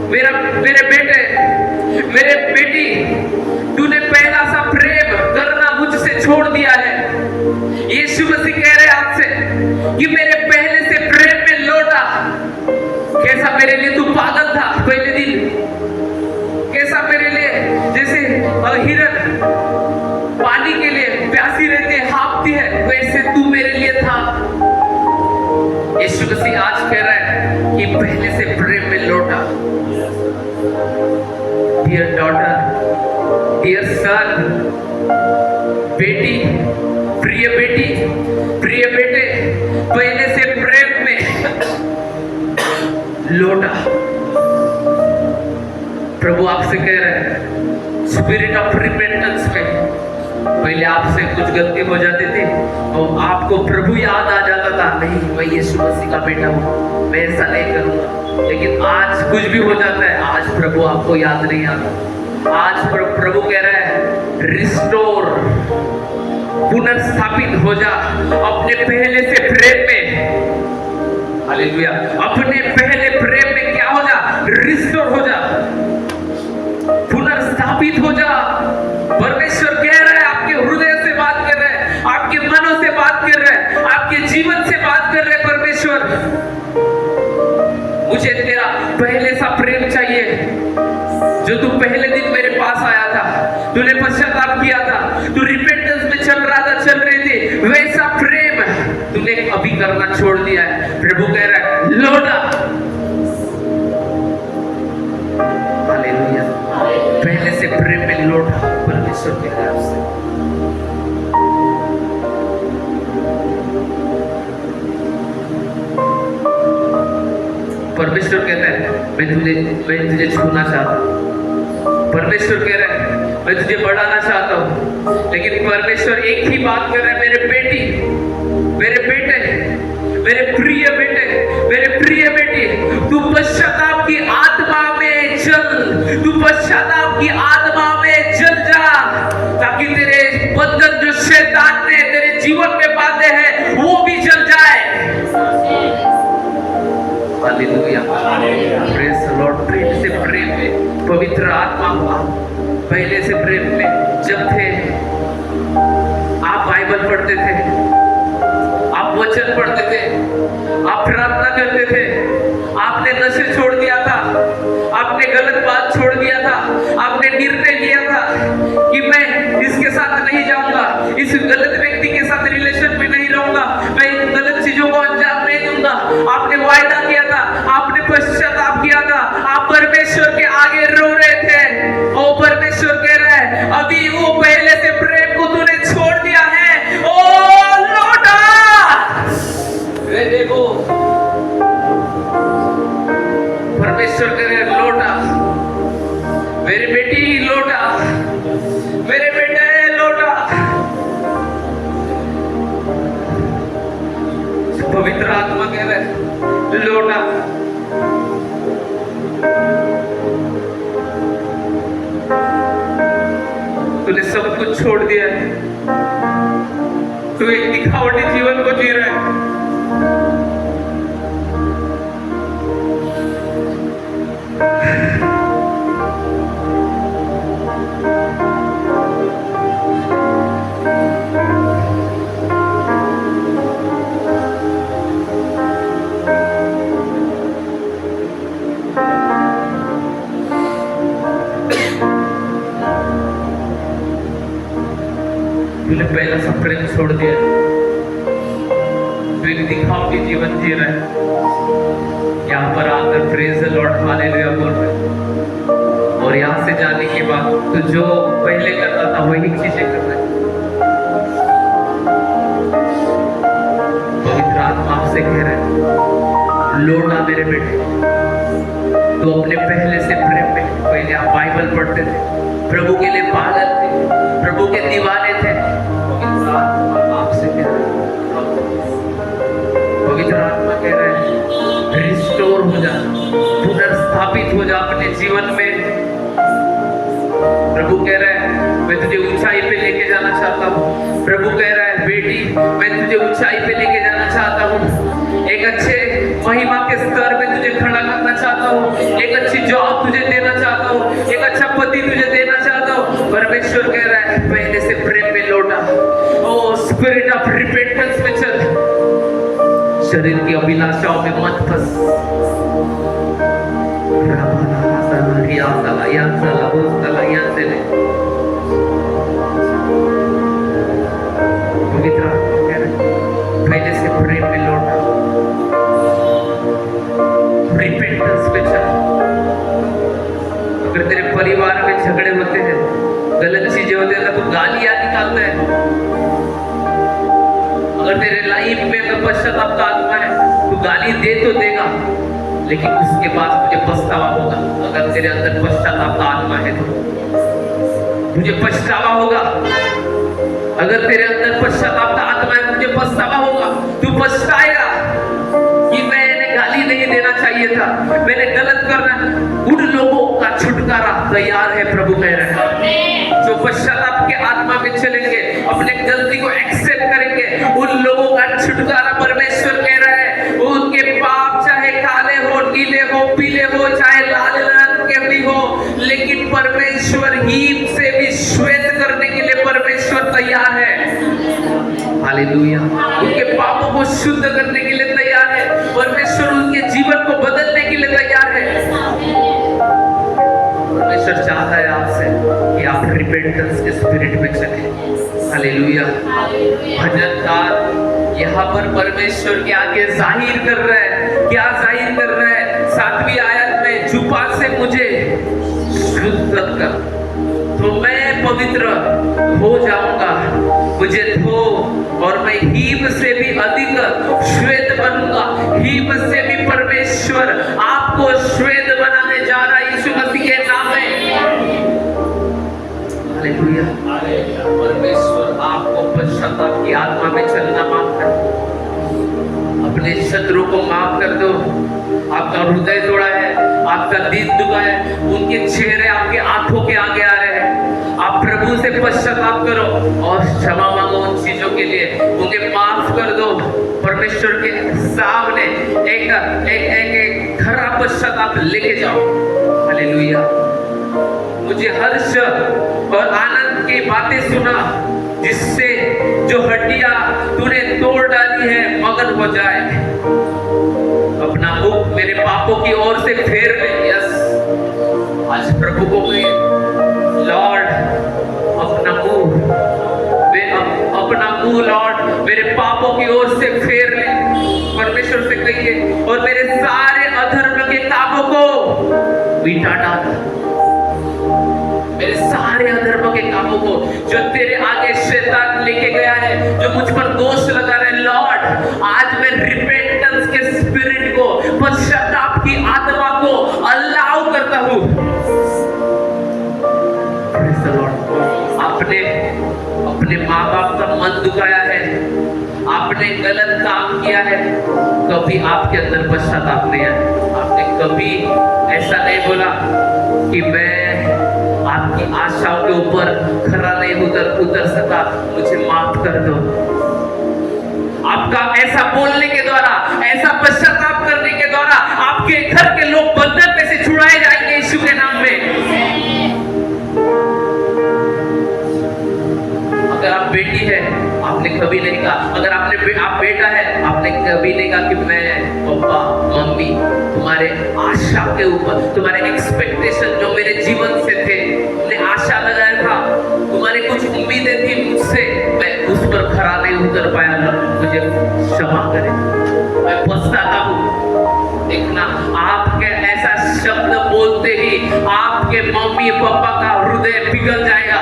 मेरे बेटे, मेरे बेटी, तूने पहला सा प्रेम करना मुझसे छोड़ दिया है। यीशु मसीह कह रहे आपसे कि मेरे पहले से प्रेम में लौटा। कैसा मेरे लिए तू पागल था पहले दिन, कैसा मेरे लिए जैसे हिरन पानी के लिए प्यासी रहती है, हाँफती है, वैसे तू मेरे लिए था। यीशु मसीह आज कह रहा है कि पहले से प्रेम में लौटा। डियर डॉटर, डियर सन, बेटी, प्रिय बेटी, प्रिय बेटे, पहले से प्रेम में लौटा। प्रभु आपसे कह रहे हैं स्पिरिट ऑफ रिपेंटेंस में। पहले आपसे कुछ गलती हो जाती थी और आपको प्रभु याद आ जाता था, नहीं मैं यीशु मसीह का बेटा हूँ, मैं ऐसा नहीं करूँगा। लेकिन आज कुछ भी हो जाता है, आज प्रभु आपको याद नहीं आता। आज प्रभु कह रहा है रिस्टोर, पुनर्स्थापित हो जा अपने पहले से प्रेम में। हालेलुया, अपने पहले प्रेम में क्या हो जा, रिस्टोर हो जा, पुनर्स्थापित हो जा। परमेश्वर कह रहा है, आपके हृदय से बात कर रहे हैं, आपके मनों से बात कर रहे हैं, आपके जीवन से बात कर रहे हैं। परमेश्वर, मुझे तेरा पहले सा प्रेम चाहिए, जो तू पहले दिन मेरे पास आया था, तूने पश्चाताप किया था, तू रिपेंटेंस में चल रहा था, चल रही थी, वैसा प्रेम तूने अभी करना छोड़ दिया है। प्रभु कह रहा है लौटा। हालेलुया, पहले से प्रेम में लौटा। परमेश्वर कह रहा है आपसे। परमेश्वर कहता है मैं तुझे छूना चाहता हूँ। परमेश्वर कह रहा है मैं तुझे बढ़ाना चाहता हूँ। लेकिन परमेश्वर एक ही बात कर रहा है, मेरे बेटी, मेरे बेटे, मेरे प्रिय बेटे, मेरे प्रिय बेटी, तू पश्चाताप की आत्मा में चल, तू पश्चाताप की आत्मा में चल जा, ताकि तेरे बंधन जो शैतान ने तेरे जीवन में बांधे हैं वो भी चल जाए। Hallelujah, praise the lord. प्रेम से प्रेम में, पवित्र आत्मा पहले से प्रेम में जब थे, आप बाइबल पढ़ते थे, आप वचन पढ़ते थे, आप प्रार्थना करते थे, आपने नशे छोड़ दिया था, आपने गलत बात छोड़ दिया था, आपने निर्णय लिया था कि मैं इसके साथ नहीं जाऊंगा, इस गलत व्यक्ति के साथ रिलेशन में नहीं रहूंगा, मैं इन गलत चीजों को अंजाम नहीं दूंगा। आपने वायदा किया था, आपने पश्चाताप किया था, आप परमेश्वर के आगे रो रहे थे। ओ परमेश्वर कह रहा है अभी वो पहले से प्रेम को तूने छोड़ दिया है, ओ लौटा। देखो परमेश्वर कह रहे लौटा, मेरी बेटी लौटा, मेरे बेटे लौटा। पवित्र आत्मा कह रहे लौटा। तूने सब कुछ छोड़ दिया है, तू एक दिखावटी जीवन को जी रहा है। तूने पहला सा प्रेम छोड़ दिया, तू एक दिखावटी जीवन जी रहा है। यहाँ पर आकर प्रेज द लॉर्ड हालेलुया बोल रहे, और यहाँ से जाने के बाद तो जो पहले करता था वही चीजें कर रहे। पवित्र आत्मा आपसे कह रहे लौटा मेरे बेटे, तो अपने पहले से प्रेम में। पहले आप बाइबल पढ़ते थे, प्रभु के लिए पागल थे, प्रभु के दीवाने थे। पवित्र आत्मा आपसे कह रहे, पवित्र आत्मा कह रहे हैं रिस्टोर हो जा, पुनर्स्थापित हो जा अपने जीवन में। प्रभु कह रहा है मैं तुझे ऊंचाई पे लेके जाना चाहता हूँ। प्रभु कह रहा है बेटी मैं तुझे ऊंचाई पे लेके जाना चाहता हूँ, एक अच्छे महिमा के स्तर में तुझे खड़ा करना चाहता हूँ, एक अच्छी जॉब परमेश्वर कह रहा है पहले से प्रेम में लौटा, ओ स्पिरिट ऑफ रिपेंटेंस में चल, शरीर की अभिलाषाओं में मत फंस। पवित्र आत्मा कह रहा है पहले से प्रेम में लौटा, रिपेंटेंस पे चल। अगर तेरे परिवार में झगड़े होते हैं, गलत चीजें होते हैं, तो गालियां निकालता है। अगर तेरे लाइफ में पश्चाताप का आत्मा है, तो गाली दे तो देगा, लेकिन उसके बाद तुझे पछतावा होगा। अगर तेरे अंदर पश्चाताप का आत्मा है तो तुझे पछतावा होगा। अगर तेरे अंदर पश्चाताप का आत्मा है, तुझे पछतावा होगा। तू पछताएगा कि मैंने गाली नहीं देना चाहिए था, मैंने गलत करना। उन लोगों का छुटकारा तैयार है, प्रभु कह रहे हैं। जो पश्चाताप के आत्मा में चलेंगे, अपने गलती को एक्सेप्ट करेंगे, उन लोगों का छुटकारा परमेश्वर कह रहा है। उनके पाप चाहे काले हो, नीले हो, पीले हो, चाहे लाल रंग के भी हो, लेकिन परमेश्वर हीन से भी श्वेत करने के लिए परमेश्वर तैयार है। हालेलुया। उनके पापों को शुद्ध करने के लिए तैयार है परमेश्वर, उनके जीवन को बदलने के लिए तैयार है। परमेश्वर चाहता है आपसे कि आप रिपेंटेंस के स्पिरिट में चलें। हालेलुया। भजनकार यहाँ पर परमेश्वर के आगे जाहिर कर रहा है। क्या जाहिर कर रहा है? 7वीं आयत में, जुबा से मुझे शुद्ध कर तो मैं पवित्र हो जाऊंगा, मुझे धो और मैं हीम से भी अधिक श्वेत बनूंगा। हीम से भी परमेश्वर आपको श्वेत बनाने जा रहा है यीशु मसीह के नाम में। हालेलुया। परमेश्वर आपको पश्चाताप की आत्मा में चलना माफ कर, अपने शत्रु को माफ कर दो। आपका हृदय तोड़ा है, आपका दिल दुखा है, उनके चेहरे आपके आंखों के आगे आ रहे हैं। आप प्रभु से पश्चाताप करो और क्षमा मांगो उन चीजों के लिए, उन्हें माफ कर दो। परमेश्वर के सामने एक खरा पश्चाताप लेके जाओ। हालेलुया। मुझे हर्ष और आनंद की बातें सुना, जिससे जो हड्डियां तूने तोड़ डाली है मगन हो जाए। अपना मुख मेरे पापों की ओर से फेर ले। यस, आज प्रभु को लॉर्ड अपना मुंह लॉर्ड मेरे पापों की ओर से फेर ले। परमेश्वर से कहिए, और मेरे सारे अधर्म के कामों को मिटा डाल। मेरे सारे अधर्म के कामों को जो तेरे आगे शैतान लेके गया है, जो मुझ पर दोष लगा रहे, लॉर्ड आज मैं रिपेंटेंस के स्पिरिट को, पश्चाताप की आत्मा को अलाउ करता हूं। आपने अपने माँ बाप का मन दुखाया है, आपने गलत काम किया है, कभी आपके अंदर पश्चाताप नहीं है। आपने कभी ऐसा नहीं बोला कि मैं आपकी आशाओं के ऊपर खरा नहीं उतर सका, मुझे माफ कर दो। आपका ऐसा बोलने के द्वारा, ऐसा पश्चाताप करने के द्वारा आपके घर के लोग बंधन में से छुड़ाए जाएंगे यीशु के नाम में। अगर आप बेटी है, आपने कभी नहीं कहा, अगर आप बेटा है, आपने कभी नहीं कहा कि मैं पापा मम्मी तुम्हारे आशा के ऊपर, तुम्हारे एक्सपेक्टेशन जो मेरे जीवन से थे, मैंने आशा लगाया था, तुम्हारी कुछ उम्मीदें थी मुझसे, मैं उस पर खरा नहीं उतर पाया, मुझे क्षमा करें, मैं पछताता हूँ। देखना, आपके ऐसा शब्द बोलते ही आपके मम्मी पापा का हृदय पिघल जाएगा,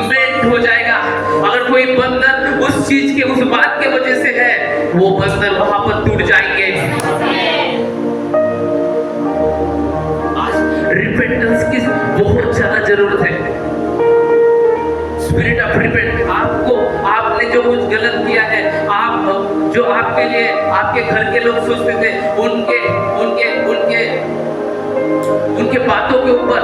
मेल्ट हो जाएगा। अगर कोई बंधन उस चीज के, उस बात के वजह से है, वो बंधन वहां पर टूट जाएंगे। आज रिपेंटेंस की बहुत ज्यादा जरूरत है। स्पिरिट ऑफ रिपेंट, आपने जो कुछ गलत किया है, आप जो आपके लिए आपके घर के लोग सोचते थे, उनके बातों के ऊपर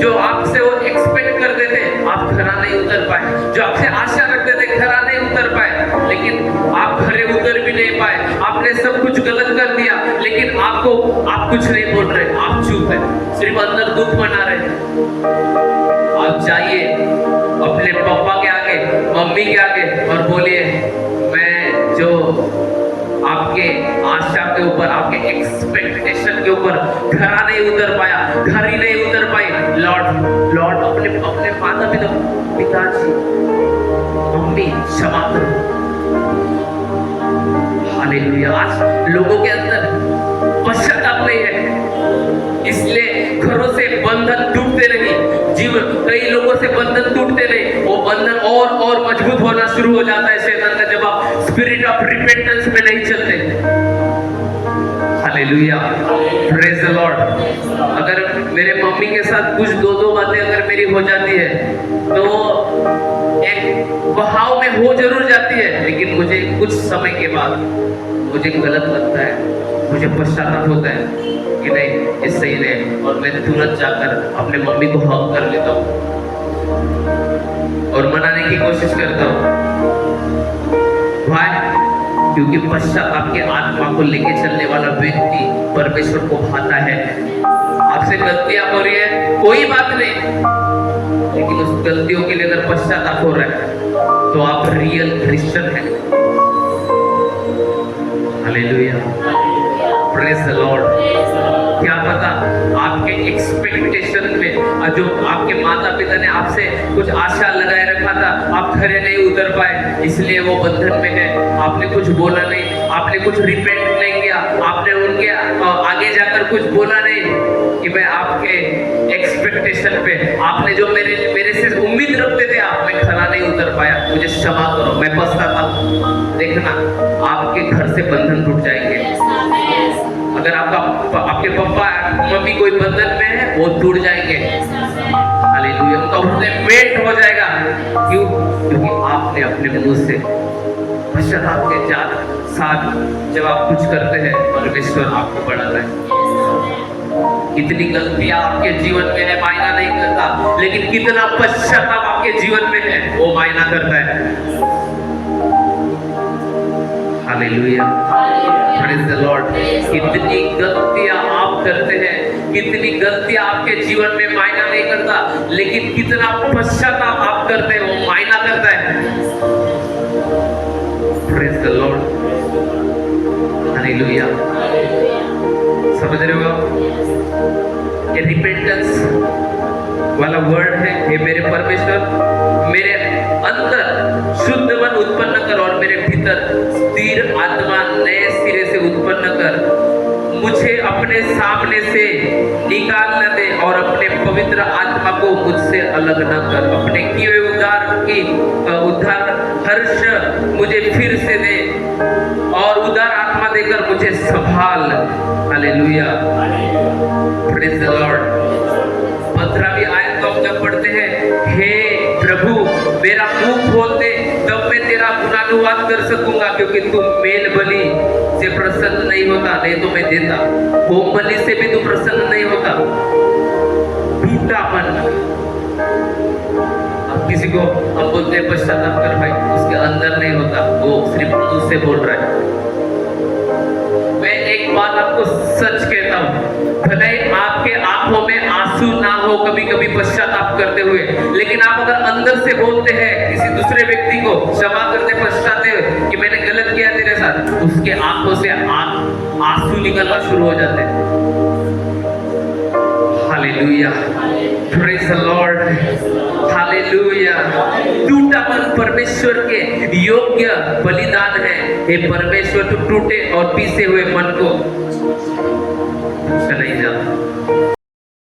जो आपसे वो एक्सपेक्ट करते थे, आप खरा नहीं उतर पाए। जो आपसे आशा रखते थे, खरा नहीं उतर पाए, लेकिन आप खरे उतर भी नहीं पाए। आपने सब कुछ गलत कर दिया, लेकिन आप कुछ नहीं बोल रहे, आप चुप है, सिर्फ अंदर दुख मना रहे। आप जाइए जो आपके आशा के ऊपर, आपके एक्सपेक्टेशन के ऊपर खरा नहीं उतर पाया, खरी नहीं उतर पाई, लॉर्ड अपने माता पिताजी, मम्मी क्षमा करो। हालेलुया। आज लोगों के अंदर पश्चाताप नहीं है, इसलिए घरों से बंधन टूटते नहीं, जीवन कई लोगों से बंधन टूटते नहीं, वो बंधन और मजबूत होना शुरू हो जाता है शैतान का, जब आप स्पिरिट ऑफ रिपेंटेंस में नहीं चलते। Hallelujah, praise the Lord. अगर मेरे मम्मी के साथ कुछ दो बातें अगर मेरी हो जाती है तो एक बहाव में हो जरूर जाती है, लेकिन मुझे कुछ समय के बाद मुझे गलत लगता है, मुझे पश्चाताप होता है कि नहीं ये सही नहीं, और मैं तुरंत जाकर अपने मम्मी को हग कर लेता हूँ और मनाने की कोशिश करता हूँ। भाई, क्योंकि पश्चाताप के आत्मा को लेके चलने वाला व्यक्ति परमेश्वर को भाता है। आपसे गलतियां हो रही है, कोई बात नहीं, लेकिन उस गलतियों के लिए अगर पश्चाताप हो रहा है तो आप रियल क्रिश्चियन हैं। Hallelujah, praise the Lord. क्या पता आपके एक्सपेक्टेशन में जो आपके माता पिता ने आपसे कुछ आशा लगाए रखा था, आप खरे नहीं उतर पाए, इसलिए वो बंधन में है। आपने कुछ बोला नहीं, आपने कुछ रिपेंट नहीं किया, आपने उनके आगे जाकर कुछ बोला नहीं कि मैं आपके एक्सपेक्टेशन पे, आपने जो मेरे से उम्मीद रखते थे, आप में खरा नहीं उतर पाया, मुझे क्षमा करो, मैं पछताता। देखना, आपके घर से बंधन टूट जाएंगे। अगर आपके पापा मम्मी कोई बंधन में है, वो टूट जाएंगे। हालेलुया, उनका हृदय मेंट हो जाएगा। क्यों? क्योंकि आपने अपने मुंह से पश्चाताप के साथ जब आप कुछ करते हैं, परमेश्वर आपको बढ़ाता है। कितनी गलतियां आपके जीवन में है मायना नहीं करता, लेकिन कितना पश्चाताप आपके जीवन में है वो मायना करता है। Hallelujah, praise the Lord. कितनी गलतियां आप करते हैं, कितनी गलतियां आपके जीवन में मायना नहीं करता, लेकिन कितना पश्चाताप आप करते हैं वो मायना करता है। Praise the lord, hallelujah. समझ रहे हो आप? ये रिपेंटेंस वाला वर्ड है, हे मेरे परमेश्वर, मेरे अंदर शुद्ध मन उत्पन्न कर और मेरे भीतर स्थिर आत्मा नए सिरे से उत्पन्न कर। मुझे अपने सामने से निकाल न दे और अपने पवित्र आत्मा को मुझसे अलग न कर। अपने किए उद्धार हर्ष मुझे फिर से दे और उदार आत्मा देकर मुझे संभाल। Hallelujah, praise the lord. 15वीं आयत को हम जब पढ़ते हैं, हे प्रभु मेरा मुंह खोल दे, तब मैं तेरा गुणानुवाद कर सकूंगा, क्योंकि तू मेल बलि से प्रसन्न नहीं होता, नहीं तो मैं देता। होम बलि से भी तू प्रसन्न नहीं होता। टूटापन, अब किसी को हम बोलते हैं पश्चाताप कर भाई, उसके अंदर नहीं होता, वो सिर्फ मुंह से बोल रहा है। मैं एक बात आपको सच कहता हूँ, भले ही आपके आंखों में आंसू ना हो कभी कभी पश्चाताप करते हुए, लेकिन आप अगर अंदर से बोलते हैं किसी दूसरे व्यक्ति को क्षमा करते पछताते हुए कि मैंने गलत किया तेरे साथ, उसके आंखों से आंसू निकलना शुरू हो जाते हैं। Hallelujah, praise the lord, hallelujah. टूटापन परमेश्वर के योग्य बलिदान है। हे परमेश्वर, तू टूटे और पीसे हुए मन को नहीं जाता।